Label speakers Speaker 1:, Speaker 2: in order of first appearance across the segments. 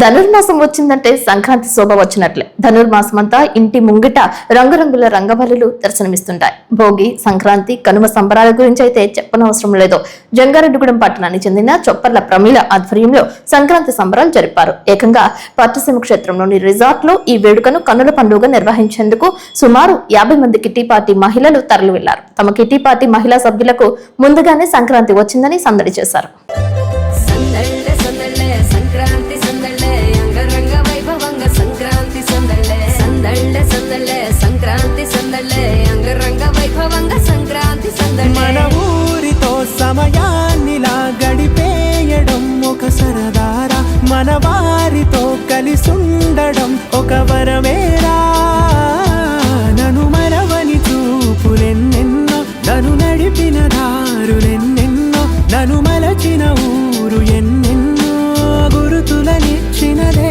Speaker 1: ధనుర్మాసం వచ్చిందంటే సంక్రాంతి శోభ వచ్చినట్లే. ధనుర్మాసం అంతా ఇంటి ముంగిట రంగురంగుల రంగవల్లులు దర్శనమిస్తుంటాయి. భోగి, సంక్రాంతి, కనుమ సంబరాల గురించి అయితే చెప్పనవసరం లేదు. జంగారెడ్డిగూడెం పట్టణానికి చెందిన చొప్పర్ల ప్రమీల ఆధ్వర్యంలో సంక్రాంతి సంబరాలు జరిపారు. ఏకంగా పట్టుసీమ క్షేత్రంలోని రిసార్ట్ లో ఈ వేడుకను కన్నుల పండుగ నిర్వహించేందుకు సుమారు 50 మంది కిట్టి పార్టీ మహిళలు తరలి వెళ్లారు. తమ కిట్టి పార్టీ మహిళా సభ్యులకు ముందుగానే సంక్రాంతి వచ్చిందని సందడి చేశారు.
Speaker 2: మన ఊరితో సమయాన్నిలా గడిపేయడం ఒక సరదారా, మన వారితో కలిసుండడం ఒక వరమేరా. నన్ను మరవని చూపులెన్నెన్నో, నన్ను నడిపిన దారులెన్నెన్నో, నన్ను మలచిన ఊరు ఎన్నెన్నో గురుతులనిచ్చినదే.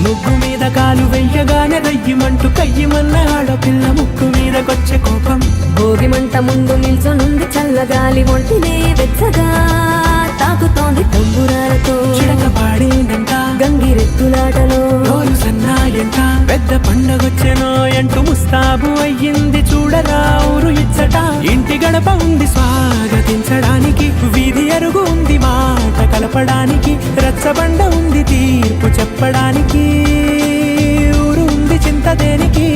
Speaker 2: ముగ్గు మీద కాలు వెయ్యగానే రయ్యమంటూ కయ్యమన్న ఆడపిల్ల ముక్కు మీదకొచ్చే కోపం.
Speaker 3: భోగి మంట ముందు నిల్చొనుంది చల్లగాలి, ఒంటినే వెచ్చగా తాకుతోంది తంబురాలతో.
Speaker 2: చిడక పాడేనంట
Speaker 3: గంగిరెత్తులాటలో
Speaker 2: రోజు సన్నాయంట, పెద్ద పండగొచ్చెనో అంటూ ముస్తాబు అయ్యింది చూడరా ఊరు ఇచ్చట. ఇంటి గడప ఉంది స్వాగతించడానికి, వీధి అరుగు ఉంది మాట కలపడానికి, రచ్చబండ ఉంది తీర్పు చెప్పడానికి, ఊరు ఉంది చింత దేనికి.